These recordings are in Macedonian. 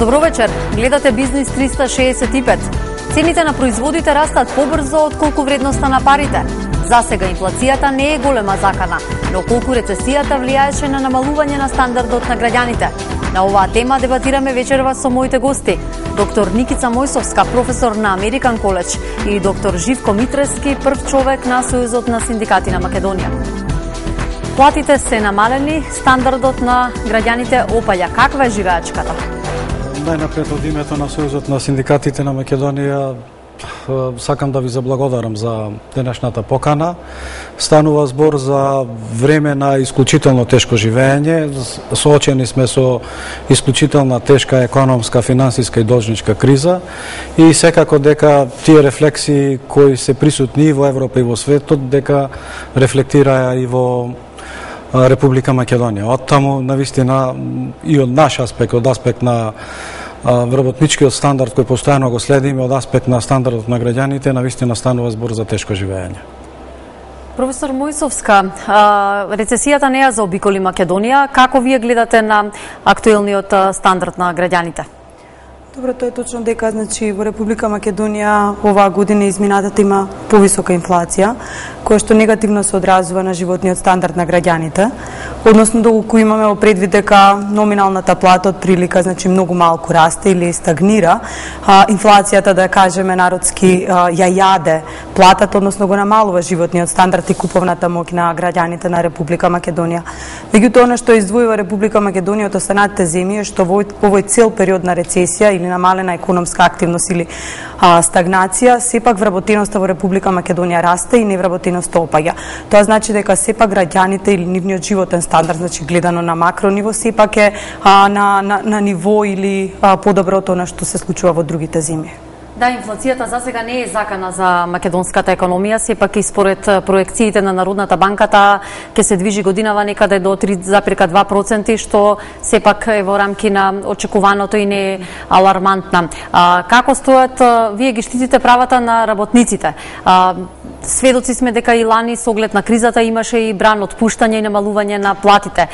Добро вечер. Гледате Бизнис 365. Цените на производите растат побрзо од колку вредноста на парите. За сега инфлацијата не е голема закана, но колку рецесијата влијаеше на намалување на стандардот на граѓаните. На оваа тема дебатираме вечерва со моите гости. Доктор Никица Мојсовска, професор на Американ коледж, и доктор Живко Митрески, прв човек на Сојузот на синдикати на Македонија. Платите се намалени, стандардот на граѓаните опаѓа. Каква е живеачката? Најнапред од името на Сојузот на синдикатите на Македонија сакам да ви заблагодарам за денешната покана. Станува збор за време на исклучително тешко живење. Соочени сме со исклучителна тешка економска, финансиска и должничка криза и секако дека тие рефлексии кои се присутни и во Европа и во светот дека рефлектираа и во Република Македонија. Оттаму, навистина, и од наш аспект, од аспект на вработничкиот стандард кој постојано го следиме, од аспект на стандардот на граѓаните, навистина станува збор за тешко живење. Професор Мојсовска, рецесијата не ја заобиколи Македонија. Како вие гледате на актуелниот стандард на граѓаните? Добро, тоа е точно дека во Република Македонија оваа година изминатата има повисока инфлација, која што негативно се одразува на животниот стандард на граѓаните. Односно, доколку имаме предвид дека номиналната плата од прилика многу малку расте или стагнира, инфлацијата, да кажеме народски, ја јаде платата, односно го намалува животниот стандард и куповната моќ на граѓаните на Република Македонија. Меѓутоа, она што издвојува Република Македонија од останатите земји е што во овој цел период на рецесија или намалена економска активност или стагнација, сепак вработеноста во Република Македонија расте и невработеноста опаѓа. Тоа значи дека сепак граѓаните или нивниот животен стандард, гледано на макро ниво, сепак е на ниво или подобро од она што се случува во другите земји. Да, инфлацијата за сега не е закана за македонската економија, сепак и според проекциите на Народната банка таа ќе се движи годинава некаде до 3,2%, што сепак е во рамки на очекуваното и не е алармантна. Како стојат, вие ги штитите правата на работниците? Сведоци сме дека и лани со оглед на кризата имаше и бран отпуштање и намалување на платите.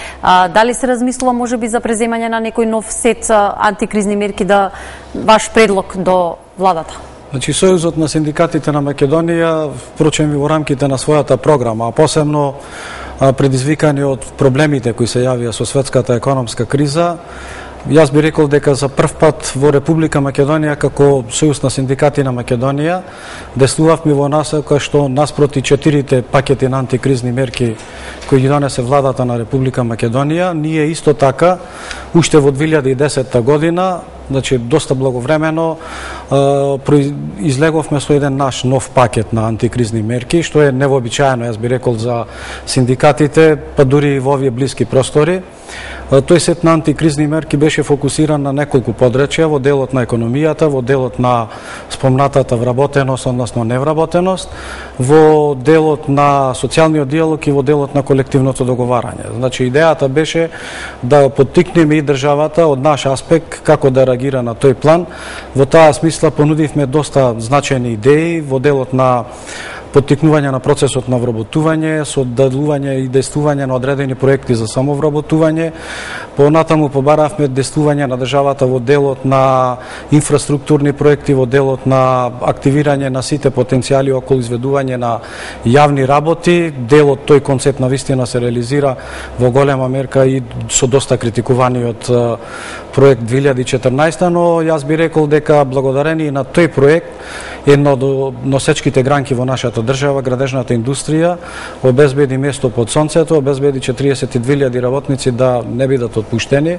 Дали се размислува можеби за преземање на некој нов сет антикризни мерки, ваш предлог до владата? Сојузот на синдикатите на Македонија, впрочем и во рамките на својата програма, а посебно предизвикани од проблемите кои се јавија со светската економска криза, јас би рекол дека за прв пат во Република Македонија, како Сојуз на синдикати на Македонија, деснувавме во насока што наспроти 4 пакети на антикризни мерки кои ги донесе владата на Република Македонија, ние исто така, уште во 2010 година, доста благовремено, излеговме со еден наш нов пакет на антикризни мерки, што е невообичаено, јас би рекол, за синдикатите, па дури и во овие блиски простори. Тој сет на антикризни мерки беше фокусиран на неколку подрачја, во делот на економијата, во делот на спомнатата вработеност, односно невработеност, во делот на социјалниот диалог и во делот на колективното договарање. Идејата беше да поттикнеме и државата од наш аспект како да реагира на тој план. Во таа смисла понудивме доста значајни идеи во делот на поттикнување на процесот на вработување, со дадување и действување на одредени проекти за самовработување. Понатаму побаравме действување на државата во делот на инфраструктурни проекти, во делот на активирање на сите потенцијали околу изведување на јавни работи. Дел од тој концепт на вистина се реализира во голема мерка и со доста критикуваниот проект 2014, но јас би рекол дека благодарение на тој проект една од носечките гранки во нашата држава, градежната индустрија, обезбеди место под сонцето, обезбеди 42.000 работници да не бидат отпуштени.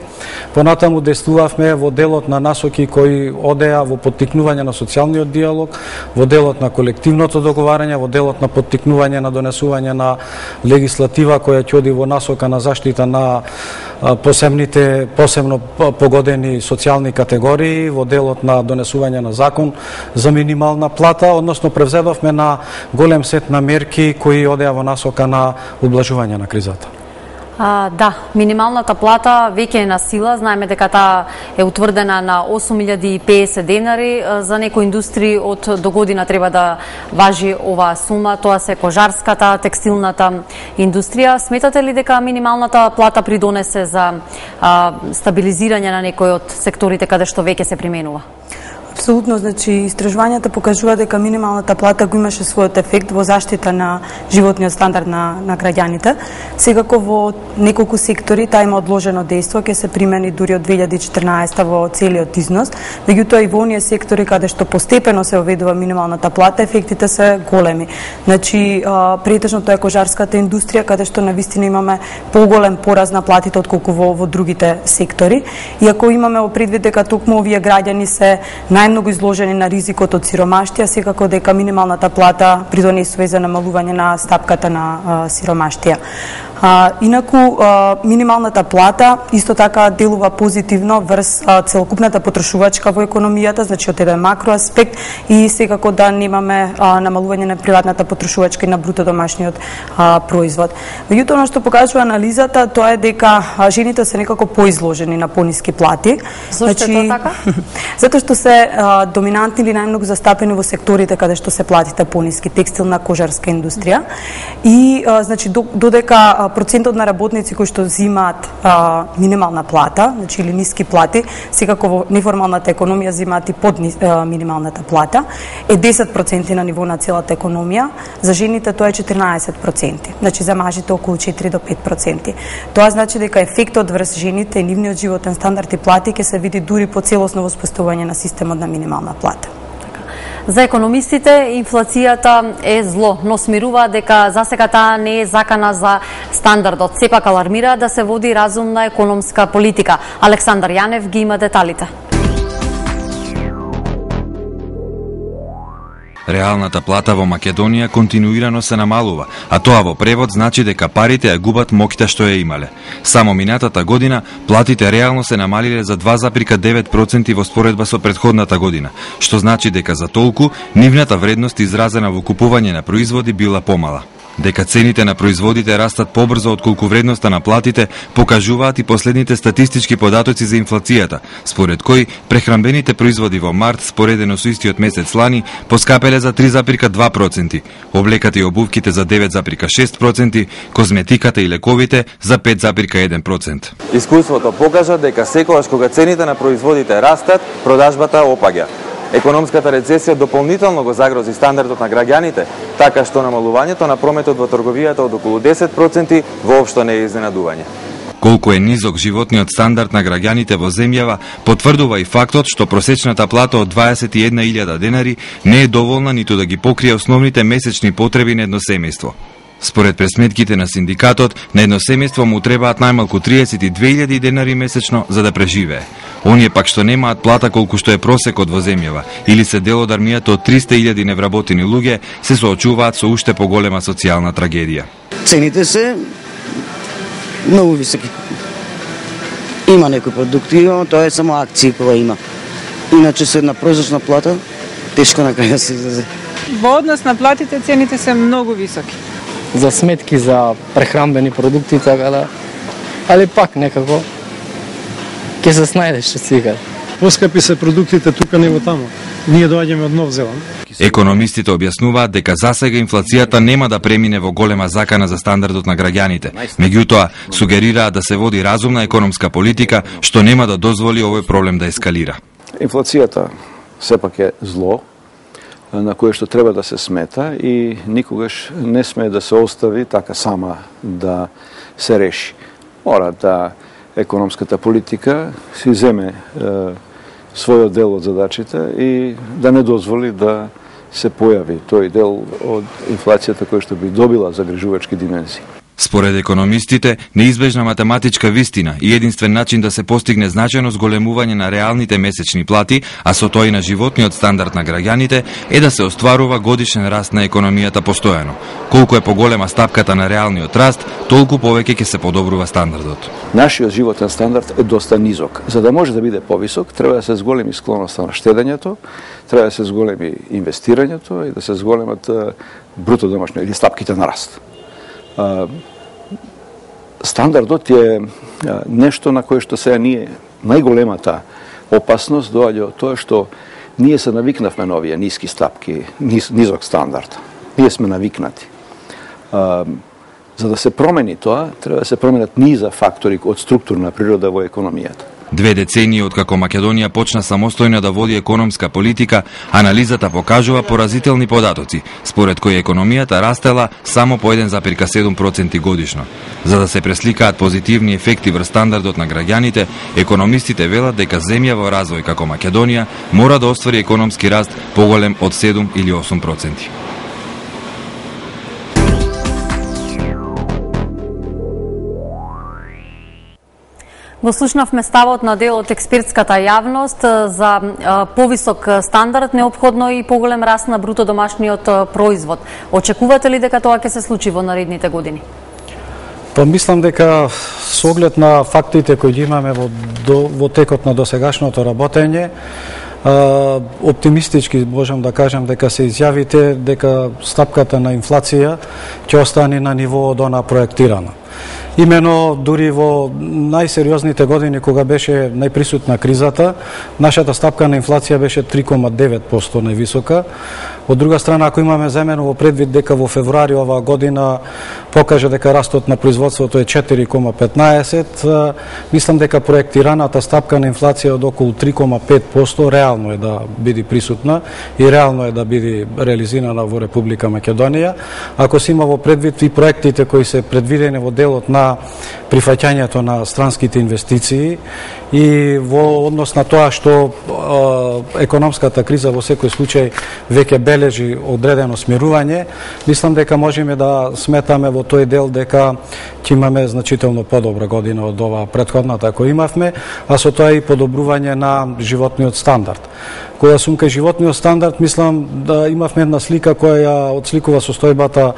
Понатаму действувавме во делот на насоки кои одеа во поттикнување на социјалниот диалог, во делот на колективното договарање, во делот на поттикнување на донесување на легислатива која ќе оди во насока на заштита на посебно погодени социјални категории, во делот на донесување на закон за минимална плата, односно превзедовме на голем сет на мерки кои одеа во насока на ублажување на кризата. Да, минималната плата веќе е на сила. Знаеме дека таа е утврдена на 8.050 денари. За некои индустрии од до година треба да важи оваа сума. Тоа се кожарската, текстилната индустрија. Сметате ли дека минималната плата придонесе за стабилизирање на некои од секторите каде што веќе се применува? Апсолутно, значи истражувањата покажува дека минималната плата го имаше својот ефект во заштита на животниот стандард на граѓаните. Секако во неколку сектори таа има одложено дејство, ќе се примени дури од 2014 во целиот износ, меѓутоа и во оние сектори каде што постепено се оведува минималната плата, ефектите се големи. Значи претежно тоа е кожарската индустрија каде што навистина имаме поголем пораз на платите отколку во другите сектори. Иако имаме во предвид дека токму овие граѓани се најмногу изложени на ризикот од сиромаштија, секако дека минималната плата придонесува за намалување на стапката на сиромаштија. Инаку, минималната плата исто така делува позитивно врз целокупната потрошувачка во економијата, значи од еден макро аспект и секако да немаме намалување на приватната потрошувачка и на бруто домашниот производ. Меѓутоа, она што покажува анализата, тоа е дека жените се некако поизложени на пониски плати. Зошто е тоа така? Затоа што се доминантни или најмногу застапени во секторите каде што се платите пониски, текстилна, кожарска индустрија. И значи додека процентот на работници кои што земаат минимална плата, значи или ниски плати, секако во неформалната економија земаат и под минималната плата, е 10% на ниво на целата економија, за жените тоа е 14%, значи за мажите околу 4 до 5%. Тоа значи дека ефектот врз жените и нивниот животен стандард и плати ќе се види дури по целосно воспоставување на системот на минимална плата. За економистите инфлацијата е зло, но смируваат дека засега таа не е закана за стандардот. Сепак алармираат да се води разумна економска политика. Александар Јанев ги има деталите. Реалната плата во Македонија континуирано се намалува, а тоа во превод значи дека парите ја губат моќта што ја имале. Само минатата година платите реално се намалиле за 2,9% во споредба со претходната година, што значи дека за толку нивната вредност изразена во купување на производи била помала. Дека цените на производите растат побрзо отколку вредноста на платите покажуваат и последните статистички податоци за инфлацијата, според кои прехранбените производи во март споредено со истиот месец лани поскапеле за 3,2%, облеката и обувките за 9,6%, козметиката и лековите за 5,1%. Искуството покажа дека секогаш кога цените на производите растат, продажбата опаѓа. Економската рецесија дополнително го загрози стандардот на граѓаните, така што намалувањето на прометот во трговијата од околу 10% воопшто не е изненадување. Колку е низок животниот стандард на граѓаните во земјава, потврдува и фактот што просечната плата од 21.000 денари не е доволна ниту да ги покрие основните месечни потреби на едно семејство. Според пресметките на синдикатот, на едно семејство му требаат најмалку 32.000 денари месечно за да преживее. Оние пак што немаат плата колку што е просекот во земјава или се дел од армијата од 300.000 невработени луѓе, се соочуваат со уште поголема социјална трагедија. Цените се многу високи. Има некои продукти, но тоа е само акции кога има. Иначе со една просечна плата тешко на крај да се излезе. Во однос на платите цените се многу високи. За сметки за прехранбени продукти, така да. Али пак некако ќе се снајдеш секаде. Поскапи се продуктите тука него таму. Ние доаѓаме од Нов Зеланд. Економистите објаснуваат дека засега инфлацијата нема да премине во голема закана за стандардот на граѓаните. Меѓутоа, сугерираат да се води разумна економска политика што нема да дозволи овој проблем да ескалира. Инфлацијата сепак е зло на кое што треба да се смета и никогаш не смее да се остави така сама да се реши. Мора да економската политика си земе својот дел од задачите и да не дозволи да се појави тој дел од инфлацијата која што би добила загрижувачки димензии. Според економистите, неизбежна математичка вистина и единствен начин да се постигне значајно зголемување на реалните месечни плати, а со тоа и на животниот стандард на граѓаните, е да се остварува годишен раст на економијата постојано. Колку е поголема стапката на реалниот раст, толку повеќе ќе се подобрува стандардот. Нашиот животен стандард е доста низок. За да може да биде повисок, треба да се зголеми склоноста на штедењето, треба да се зголеми инвестирањето и да се зголемат бруто домашно или стапките на раст. Стандардот е нешто на кое што сега ние најголемата опасност доаѓа од тоа што ние се навикнавме на овие ниски стапки, низок стандард. Ние сме навикнати. За да се промени тоа, треба да се променат низа фактори од структурна природа во економијата. 2 децении откако Македонија почна самостојно да води економска политика, анализата покажува поразителни податоци, според кои економијата растела само по 1,7% годишно. За да се пресликаат позитивни ефекти врз стандардот на граѓаните, економистите велат дека земја во развој како Македонија мора да оствари економски раст поголем од 7 или 8%. Го слушнавме ставот на дел од експертската јавност за повисок стандард, неопходно и поголем раст на бруто домашниот производ. Очекувате ли дека тоа ќе се случи во наредните години? Па мислам дека со оглед на фактите кои ги имаме во текот на досегашното работење, оптимистички можам да кажам дека се изјавите дека стапката на инфлација ќе остане на ниво од она проектирана. Имено дури во најсериозните години кога беше најприсутна кризата, нашата стапка на инфлација беше 3,9% највисока. Од друга страна, ако имаме земено во предвид дека во февруари оваа година покажа дека растот на производството е 4,15, мислам дека проектираната стапка на инфлација од околу 3,5% реално е да биде присутна и реално е да биде реализирана во Република Македонија. Ако се има во предвид и проектите кои се предвидени во делот на прифаќањето на странските инвестиции и во однос на тоа што економската криза во секој случај веќе бележи одредено смирување, мислам дека можеме да сметаме во тој дел дека ќе имаме значително подобра година од ова претходната која имавме, а со тоа и подобрување на животниот стандард. Која сум кај животниот стандард, мислам да имавме една слика која ја отсликува состојбата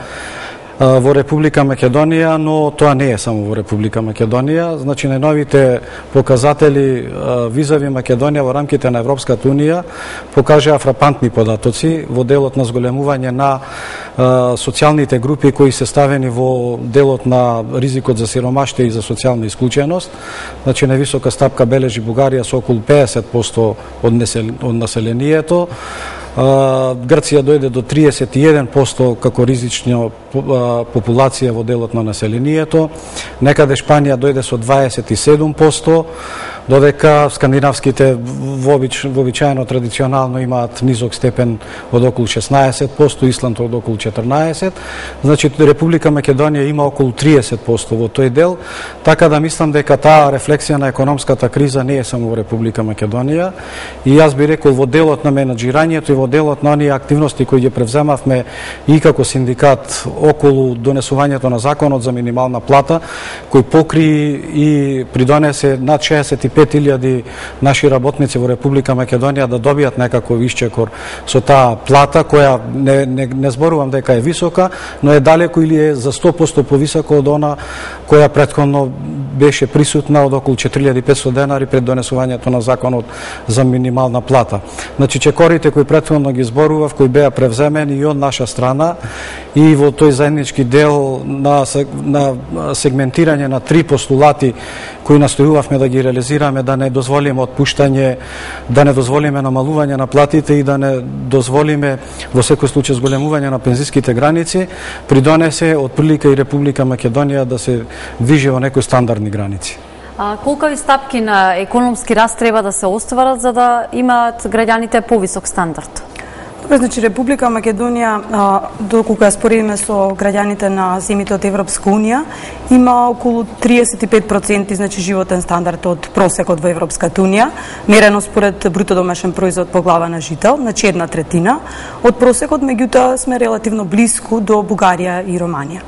во Република Македонија, но тоа не е само во Република Македонија. Значи, најновите показатели визави Македонија во рамките на Европската Унија покажаа фрапантни податоци во делот на зголемување на социјалните групи кои се ставени во делот на ризикот за сиромаштво и за социјална исклученост. Значи, највисока стапка бележи Бугарија со околу 50% од населението. Грција дојде до 31% како ризична популација во делот на населението, некаде Шпанија дојде со 27%, додека скандинавските вообичаено традиционално имаат низок степен од околу 16%, Исланд од околу 14%, значи Република Македонија има околу 30% во тој дел, така да мислам дека таа рефлексија на економската криза не е само во Република Македонија и јас би рекол во делот на менаџирањето и во делот на оние активности кои ги превземавме и како синдикат околу донесувањето на законот за минимална плата, кој покри и придонесе над 65.000 наши работници во Република Македонија да добијат некаков исчекор со таа плата, која не зборувам дека е висока, но е далеко или е за 100% повисока од она која претходно беше присутна од околу 4.500 денари пред донесувањето на законот за минимална плата. Значи, чекорите кои претходно ги зборував, кои беа превземени и од наша страна и во тој заеднички дел на сегментирање на 3 постулати кои настојувавме да ги реализираме, да не дозволиме отпуштање, да не дозволиме намалување на платите и да не дозволиме во секој случај зголемување на пензиските граници, придонесе отприлика и Република Македонија да се движи во некои стандардни граници. Колкави стапки на економски раст треба да се остварат за да имаат граѓаните повисок стандард? Значи, Република Македонија, доколку ја споредиме со граѓаните на земјите од Европска Унија, има околу 35% значи животен стандард од просекот во Европската Унија, мерено според бруто домашен производ по глава на жител, значи 1/3 од просекот, меѓутоа сме релативно блиску до Бугарија и Романија.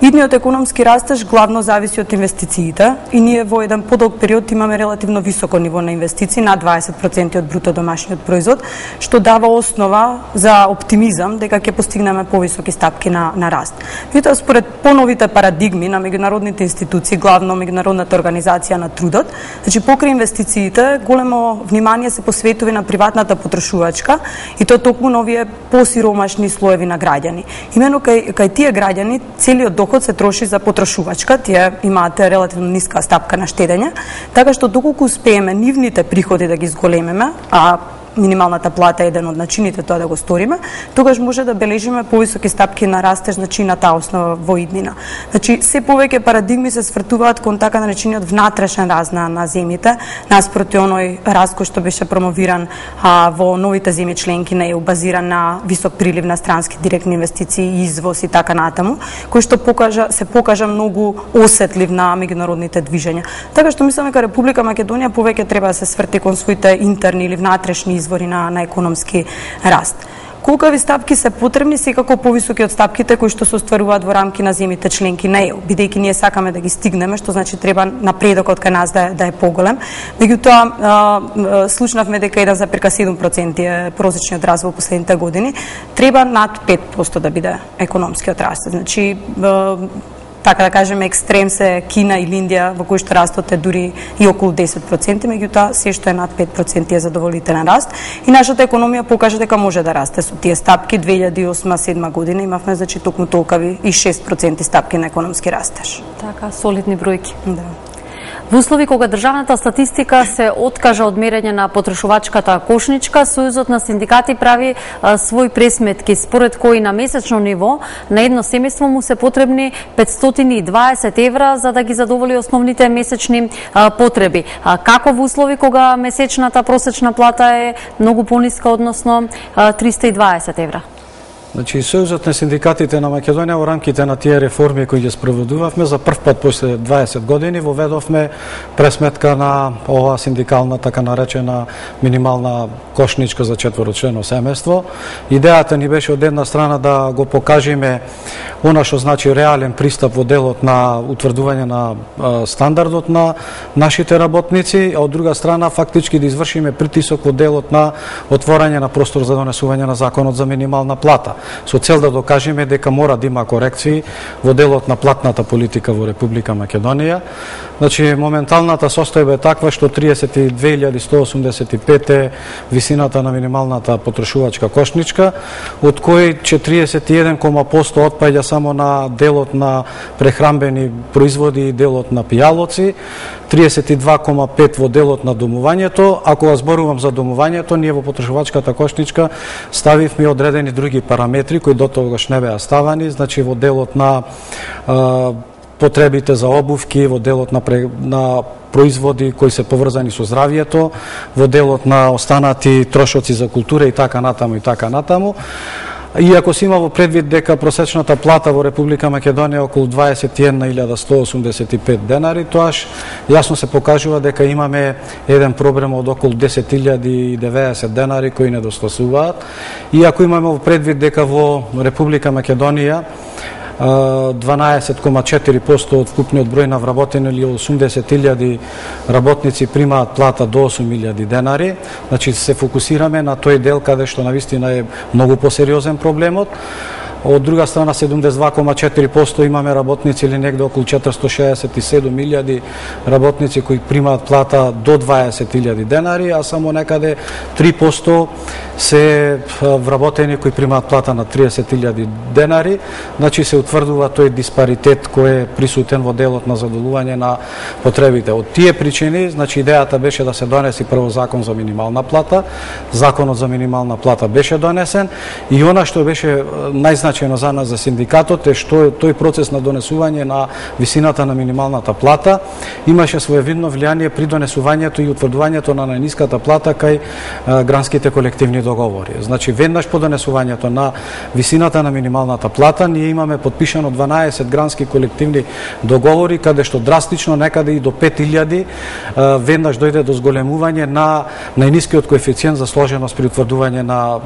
Идниот економски растеж главно зависи од инвестициите и ние во еден подолг период имаме релативно високо ниво на инвестиции, над 20% од бруто домашниот производ, што дава основа за оптимизам дека ќе постигнеме повисоки стапки на раст. Меѓутоа, според поновите парадигми на меѓународните институции, главно Меѓународната организација на трудот, значи покрај инвестициите големо внимание се посветува на приватната потрошувачка и тоа токму на овие посиромашни слоеви на граѓани. Имено кај тие граѓани целиот доход доходокот се троши за потрошувачка, тие имаат релативно ниска стапка на штедење, така што доколку успееме нивните приходи да ги зголемиме, а минималната плата е еден од начините тоа да го сториме, тогаш може да бележиме повисоки стапки на растеж, значи на таа основа во иднина. Значи се повеќе парадигми се свртуваат кон така наречениот внатрешен раст на земјите, наспроти оној раст кој што беше промовиран во новите земји членки на ЕУ, базиран на висок прилив на странски директни инвестиции, извоз и така натаму, кој што се покажа многу осетлив на меѓународните движења. Така што мислам дека Република Македонија повеќе треба да се сврти кон своите интерни или внатрешни извори на економски раст. Колкави стапки се потребни, секако повисоки од стапките кои што се остваруваат во рамки на земјите членки на ЕУ, бидејќи ние сакаме да ги стигнеме, што значи треба напредокот кај нас да е поголем. Меѓутоа, слушнавме дека 1,7% е просечниот раст во последните години, треба над 5% да биде економскиот раст. Значи, така да кажеме, екстрем се Кина или Индија, во кои што растот е дури и околу 10%, меѓутоа се што е над 5% е задоволителен раст. И нашата економија покажа дека може да расте со тие стапки. 2008-2007 година имавме, значи, токму толкави и 6% стапки на економски растеж. Така, солидни бројки. Да. Во услови кога државната статистика се откажа од мерење на потрошувачката кошничка, Сојузот на синдикати прави свој пресметки, според кои на месечно ниво на едно семејство му се потребни 520 евра за да ги задоволи основните месечни потреби. Како во услови кога месечната просечна плата е многу пониска, односно 320 евра? Значи, Сојузот на синдикатите на Македонија во рамките на тие реформи кои ги спроведувавме, за прв пат после 20 години воведовме пресметка на ова синдикална, така наречена минимална кошничка за четворочлено семејство. Идејата ни беше од една страна да го покажеме она што значи реален пристап во делот на утврдување на стандардот на нашите работници, а од друга страна фактички да извршиме притисок во делот на отворање на простор за донесување на законот за минимална плата, со цел да докажеме дека мора да има корекции во делот на платната политика во Република Македонија. Значи, моменталната состојба е таква што 32.185 е висината на минималната потрошувачка кошничка, од кој 41% отпаѓа само на делот на прехрамбени производи и делот на пијалоци, 32,5 во делот на домувањето. Ако ја зборувам за домувањето, ние во потрошувачката кошничка ставивме одредени други параметри кои до тогаш не беа ставани, значи во делот на потребите за обувки, во делот на производи кои се поврзани со здравието, во делот на останати трошоци за култура и така натаму и така натаму. И ако се има во предвид дека просечната плата во Република Македонија е околу 21.185 денари, тоаш јасно се покажува дека имаме еден проблем од околу 10.090 денари кои недостасуваат. И ако имаме во предвид дека во Република Македонија 12,4% од вкупниот број на вработени или 80.000 работници примаат плата до 8.000 денари, значи се фокусираме на тој дел каде што навистина е многу посериозен проблемот. Од друга страна 72,4% имаме работници или негде околу 467.000 работници кои примаат плата до 20.000 денари, а само некаде 3% се вработени кои примаат плата на 30.000 денари. Значи се утврдува тој диспаритет кој е присутен во делот на задоволување на потребите. Од тие причини, значи идејата беше да се донеси прво закон за минимална плата. Законот за минимална плата беше донесен и она што беше најзначајно за нас, за синдикатот, е што тој процес на донесување на висината на минималната плата имаше своевидно влијание при донесувањето и утврдувањето на најниската плата кај гранските колективни договори. Значи, веднаш по донесувањето на висината на минималната плата, ние имаме подпишано 12 грански колективни договори, каде што драстично некаде и до 5.000 веднаш дојде до зголемување на најнискиот коефициент за сложеност при утврдување на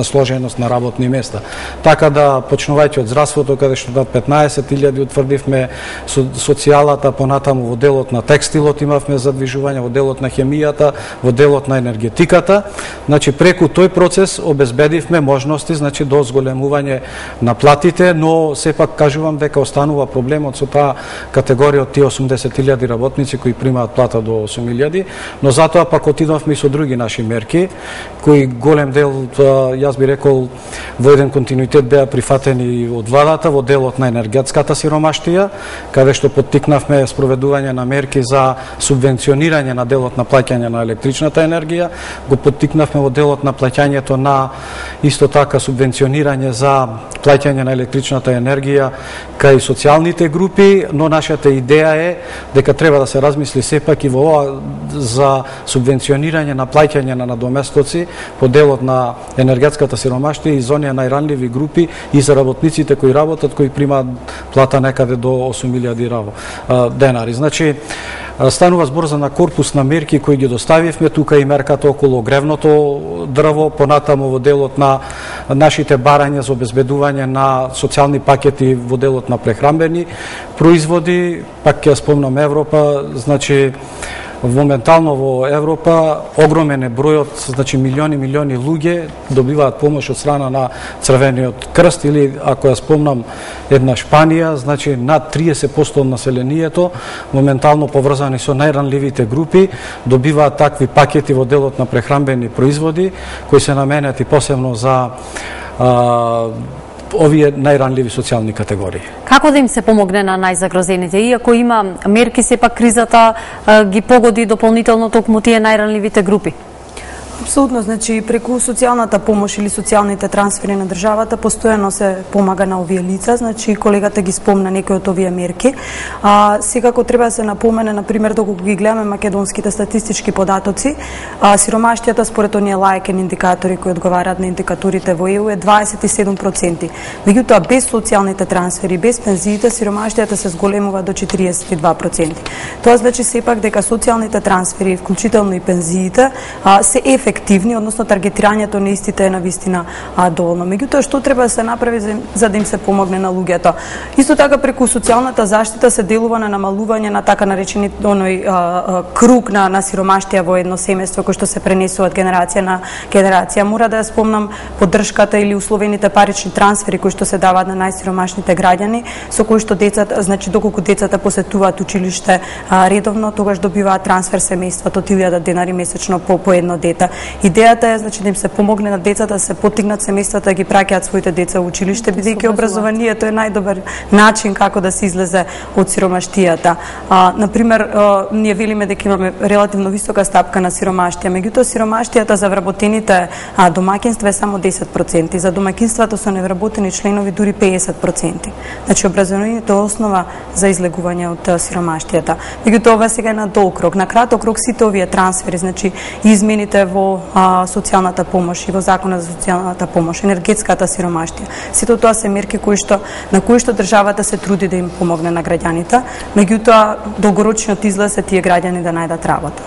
сложеност на работни места. Така да, почнувајќи од здравството, каде што над 15.000 утврдивме, социјалата, понатаму во делот на текстилот имавме задвижување, во делот на хемијата, во делот на енергетиката. Значи, преку тој процес обезбедивме можности, значи, до зголемување на платите, но сепак кажувам дека останува проблемот со таа категорија од тие 80.000 работници кои примаат плата до 8.000, но затоа пак отидовме и со други наши мерки, кои голем дел, јас би рекол, во еден континуитет континуитет беа прифатени од владата во делот на енергетската сиромаштија, каде што поттикнавме спроведување на мерки за субвенционирање на делот на плаќање на електричната енергија, го поттикнавме во делот на плаќањето на исто така субвенционирање за плаќање на електричната енергија кај социјалните групи, но нашата идеја е дека треба да се размисли сепак и во ова за субвенционирање на плаќање на надоместоци по делот на енергетската сиромаштија и за оние најранливи групи и за работниците кои работат, кои примаат плата некаде до 8.000 денари. Значи, станува збор за на корпус на мерки кои ги доставивме, тука и мерката околу гревното дрво, понатаму во делот на нашите барања за обезбедување на социјални пакети во делот на прехрамбени производи, пак ќе спомнам Европа, значи моментално во Европа огромен е бројот, значи милиони луѓе добиваат помош од страна на Црвениот крст или ако ја спомнам една Шпанија, значи над 30% од населението моментално поврзани со најранливите групи добиваат такви пакети во делот на прехрамбени производи кои се наменети посебно за овие најранливи социјални категории. Како да им се помогне на најзагрозените? Иако има мерки, сепак кризата ги погоди дополнително токму тие најранливите групи. Апсолутно, значи преку социјалната помош или социјалните трансфери на државата постојано се помага на овие лица, значи колегата ги спомна некои од овие мерки. Секако треба да се напомене, например, доколку ги гледаме македонските статистички податоци, сиромаштијата според оние лајкен индикатори кои одговараат на индикаторите во ЕУ е 27%. Меѓутоа без социјалните трансфери, без пензиите, сиромаштијата се зголемува до 42%. Тоа значи сепак дека социјалните трансфери, вклучително и пензиите, се ефективни, односно таргетирањето на истите е навистина доволно. Меѓутоа, што треба да се направи за да им се помогне на луѓето? Исто така, преку социјалната заштита се делува на намалување на така наречени круг на сиромаштија во едно семејство кој што се пренесува од генерација на генерација. Мора да ја спомнам поддршката или условените парични трансфери кои што се даваат на најсиромашните граѓани, со кои што децата, значи доколку децата посетуваат училиште редовно, тогаш добиваат трансфер семејството од 1000 денари месечно по едно дете. Идејата е, значи, да им се помогне на децата да се поттикнат семејствата да ги праќаат своите деца во училиште, бидејќи образованието е најдобар начин како да се излезе од сиромаштијата. Например, ние велиме дека имаме релативно висока стапка на сиромаштија, меѓутоа сиромаштијата за вработените домаќинства е само 10%, за домаќинствата со невработени членови дури 50%. Значи, образованието е основа за излегување од сиромаштијата. Меѓутоа, ова сега е на долг рок. На краток рок сите овие трансфери, значи измените во социјалната помош и во законот за социјалната помош, енергетската сиромаштија. Сето тоа се мерки на кои што државата се труди да им помогне на граѓаните, меѓутоа долгорочниот излез е тие граѓани да најдат работа.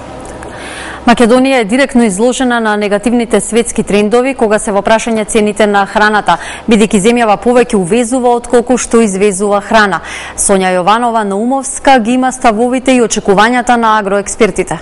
Македонија е директно изложена на негативните светски трендови кога се во прашање цените на храната, бидејќи земјава повеќе увезува отколку што извезува храна. Сонја Јованова Наумовска ги има ставовите и очекувањата на агроекспертите.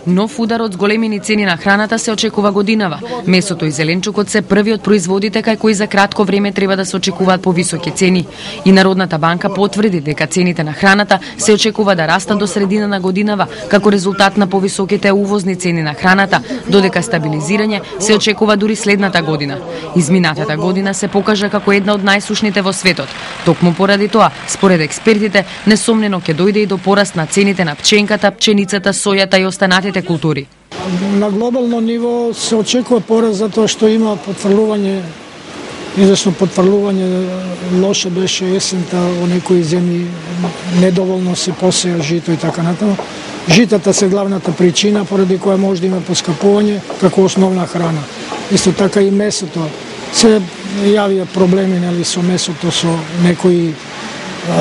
Нов удар од зголемени цени на храната се очекува годинава. Месото и зеленчукот се први од производите кај кои за кратко време треба да се очекуваат повисоки цени. И Народната банка потврди дека цените на храната се очекува да растат до средина на годинава, како резултат на повисоките увозни цени на храната, додека стабилизирање се очекува дури следната година. Изминатата година се покажа како една од најсушните во светот. Токму поради тоа, според експертите, несомнено ќе дојде и до пораст на цените на пченката, пченицата, сојата и останатите култури. На глобално ниво се очекува пораст затоа што има потврлување, известно потврлување, лоше беше есента во некои земји, недоволно се посеја жито и така натаму. Житата се главната причина поради која може да има поскапување како основна храна. Исто така и месото. Се јавија проблеми со месото, со некои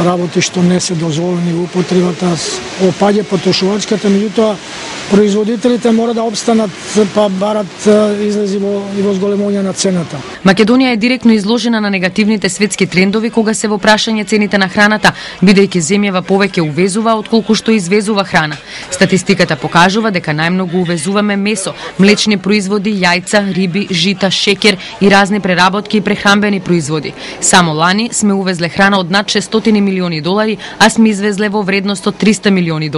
работи што не се дозволени во употребата, опаѓа потрошувачката, меѓутоа производителите мора да обстанат па барат излези и во зголемување на цената. Македонија е директно изложена на негативните светски трендови кога се во прашање цените на храната, бидејќи земјава повеќе увезува отколку што извезува храна. Статистиката покажува дека најмногу увезуваме месо, млечни производи, јајца, риби, жита, шеќер и разни преработки и прехрамбени производи. Само лани сме увезле храна од над $600 милиони, а сме извезле во вредност од $300 милиони.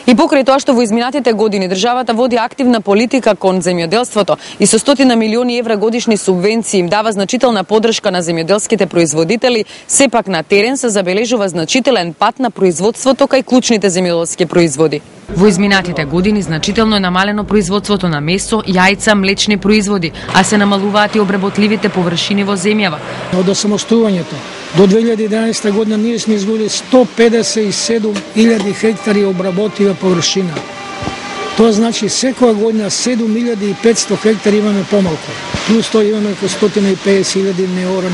И покрај тоа што во изминатите години државата води активна политика кон земјоделството и со 100 милиони евра годишни субвенции им дава значителна поддршка на земјоделските производители, сепак на терен се забележува значителен пат на производството кај клучните земјоделски производи. Во изминатите години значително е намалено производството на месо, јајца, млечни производи, а се намалуваат и обработливите површини во земјава. Од осамостувањето до 2011 година ние сме изгубили 157.000 хектари обработлива површина. Тоа значи секоја година 7.500 хектари имаме помалку. Плюс тоа имаме околу 150.000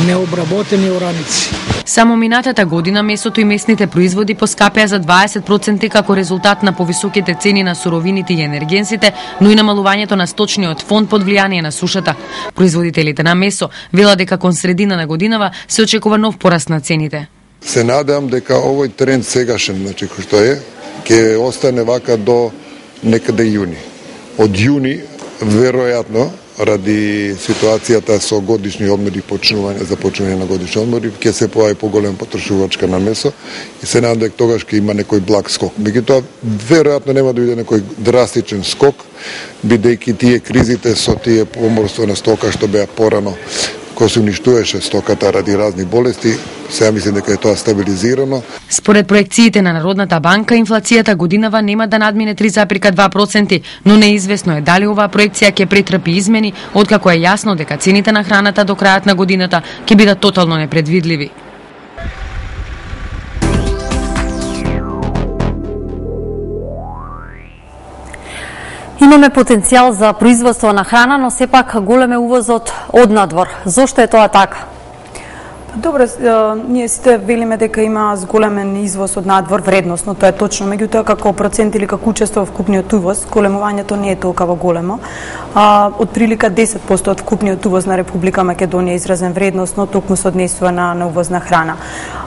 необработени ораници. Само минатата година месото и месните производи поскапеа за 20% како резултат на повисоките цени на суровините и енергенсите, но и намалувањето на сточниот фонд под влијание на сушата. Производителите на месо велат дека кон средина на годинава се очекува нов пораст на цените. Се надевам дека овој тренд сегашен, значи кој што е, ќе остане вака до некаде јуни. Од јуни веројатно ради ситуацијата со годишни одмори започнување на годишни одмори ќе се појави поголем потрошувачка на месо и се надам дека тогаш ќе има некој благ скок. Меѓутоа веројатно нема да биде некој драстичен скок, бидејќи тие кризите со тие поморство на стока што беа порано кој се уништуваше стоката ради разни болести, сега мислам дека е тоа стабилизирано. Според проекциите на Народната банка, инфлацијата годинава нема да надмине 3,2%, но неизвестно е дали оваа проекција ќе претрпи измени, откако е јасно дека цените на храната до крајот на годината ќе бидат тотално непредвидливи. Имаме потенцијал за производство на храна, но сепак голем е увозот од надвор. Зошто е тоа така? Добро, ние сите велиме дека има зголемен извоз од надвор вредносно, тоа е точно, меѓутоа како процент или како учество во вкупниот увоз, големувањето не е толкова големо. Од прилика 10% од вкупниот увоз на Република Македонија е изразен вредносно, токму се однесува на увозна храна.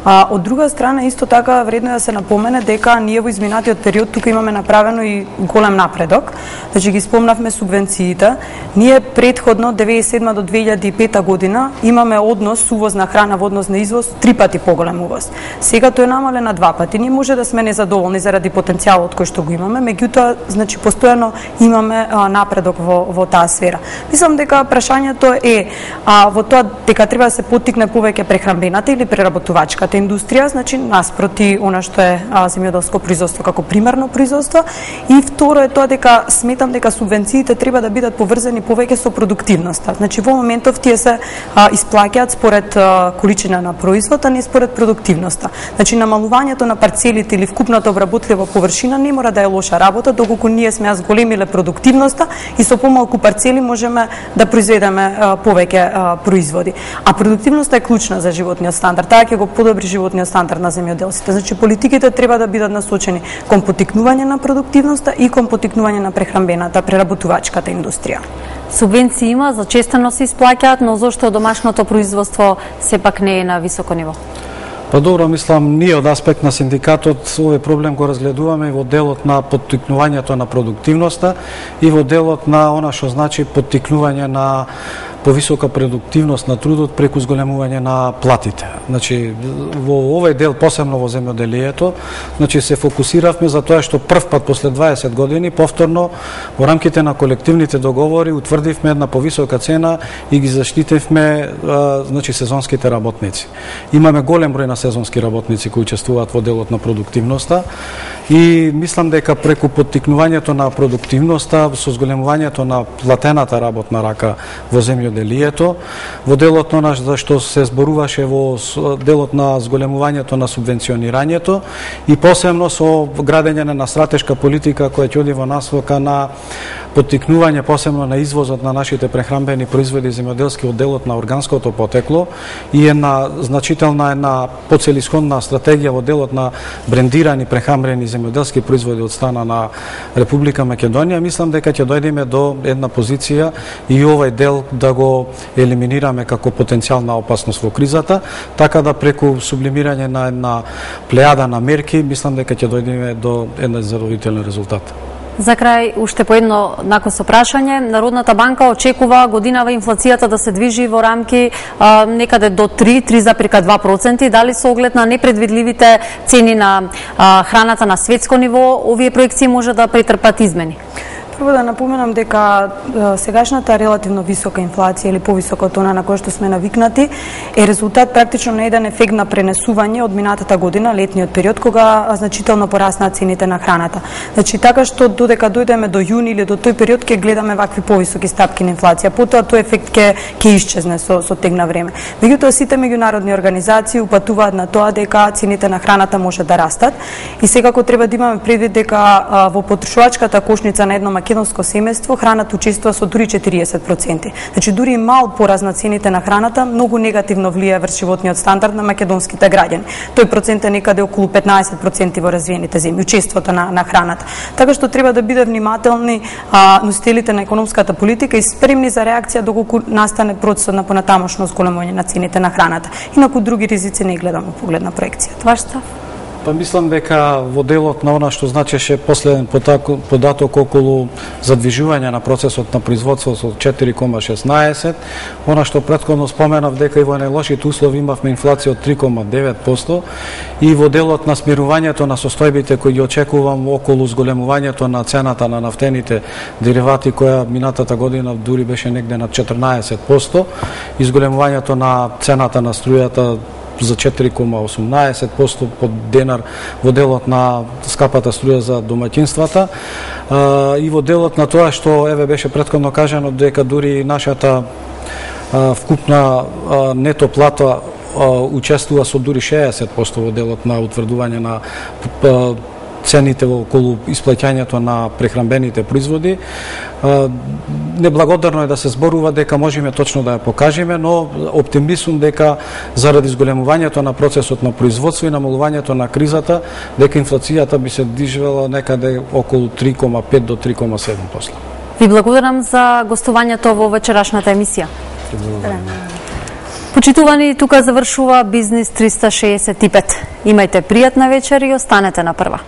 Од друга страна, исто така вредно е да се напомене дека ние во изминатиот период тука имаме направено и голем напредок. Значи ги спомнавме субвенциите. Ние претходно 1997 до 2005 година имаме однос увоз на храна во однос на извоз 3 пати поголем увоз. Сега тој е намален на 2 пати. Ние може да сме незадоволни заради потенцијалот кој што го имаме, меѓутоа значи постојано имаме напредок во таа сфера. Мислам дека прашањето е во тоа дека треба да се поттикне повеќе прехранбената или преработувачката индустрија, значи наспроти она што е земјоделско производство како примерно производство, и второ е тоа дека сметам дека субвенциите треба да бидат поврзани повеќе со продуктивноста. Значи во моментов тие се исплаќаат според количина на производ, а не според продуктивноста. Значи намалувањето на парцелите или вкупната обработлива површина не мора да е лоша работа, доколку ние сме зголемиле продуктивноста и со помалку парцели можеме да произведеме повеќе производи. А продуктивноста е клучна за животниот стандард. Таа ќе го подобри животниот стандард на земјоделците. Значи политиките треба да бидат насочени кон поттикнување на продуктивноста и кон поттикнување на прехранбената, преработувачката индустрија. Субвенции има, зачестено се исплаќаат, но зошто домашното производство сепак не е на високо ниво? Па добро, мислам, ние од аспект на синдикатот овој проблем го разгледуваме и во делот на поттикнувањето на продуктивноста и во делот на она што значи поттикнување на повисока продуктивност на трудот преку зголемување на платите. Значи, во овој дел, посебно во земјоделието, значи се фокусиравме за тоа што прв пат после 20 години повторно во рамките на колективните договори утврдивме една повисока цена и ги заштитивме значи сезонските работници. Имаме голем број на сезонски работници кои учествуваат во делот на продуктивноста и мислам дека преку поттикнувањето на продуктивноста со зголемувањето на платената работна рака во земјоделието, во делот на за што се зборуваше во делот на зголемувањето на субвенционирањето и посебно со градење на стратешка политика која ќе оди во насока на поттикнување посебно на извозот на нашите прехранбени производи земјоделски од делот на органското потекло и една значителна поцелисходна стратегија во делот на брендирани прехранбени земјоделски производи од страна на Република Македонија. Мислам дека ќе дојдеме до една позиција и овој дел да го елиминираме како потенцијална опасност во кризата, така да преку сублимирање на една плејада на мерки, мислам дека ќе дојдеме до еден задоволителен резултат. За крај, уште по едно накосо прашање. Народната банка очекува годинава инфлацијата да се движи во рамки некаде до 3,2%. Дали со оглед на непредвидливите цени на храната на светско ниво, овие проекции може да претрпат измени? Прво да напоменам дека сегашната релативно висока инфлација или повисока од она на која што сме навикнати е резултат практично на еден ефект на пренесување од минатата година, летниот период, кога значително пораснаа цените на храната. Значи така што додека дојдеме до јуни или до тој период ќе гледаме вакви повисоки стапки на инфлација. Потоа тој ефект ќе исчезне со тек на време. Меѓутоа сите меѓународни организации упатуваат на тоа дека цените на храната може да растат и секако треба да имаме предвид дека во потрошувачката кошница на едно македонско семејство храната учествува со дури 40%. Значи дури мал пораз на цените на храната многу негативно влијае врз животниот стандард на македонските граѓани. Тој процент е некаде околу 15% во развиените земји, учеството на храната. Така што треба да биде внимателни носителите на економската политика и спремни за реакција доколку настане процесот на понатамошно зголемување на цените на храната. Инаку други ризици не гледам во поглед на проекцијата. Ваш став? Па мислам дека во делот на она што значеше последен податок околу задвижување на процесот на производство со 4,16, она што претходно споменав дека и во најлошите услови имавме инфлација од 3,9% и во делот на смирувањето на состојбите кои ги очекувам околу зголемувањето на цената на нафтените деривати која минатата година дури беше негде на 14%, и зголемувањето на цената на струјата за 4,18% под денар во делот на скапата струја за домаќинствата и во делот на тоа што еве беше претходно кажано дека дури нашата вкупна нето плата учествува со дури 60% во делот на утврдување на цените околу исплаќањето на прехранбените производи. Неблагодарно е да се зборува дека можеме точно да ја покажеме, но оптимизум дека заради зголемувањето на процесот на производство и намалувањето на кризата, дека инфлацијата би се движела некаде околу 3,5 до 3,7%. Ви благодарам за гостувањето во вечерашната емисија. Почитувани, тука завршува Бизнис 365. Имајте пријатна вечер и останете на прва.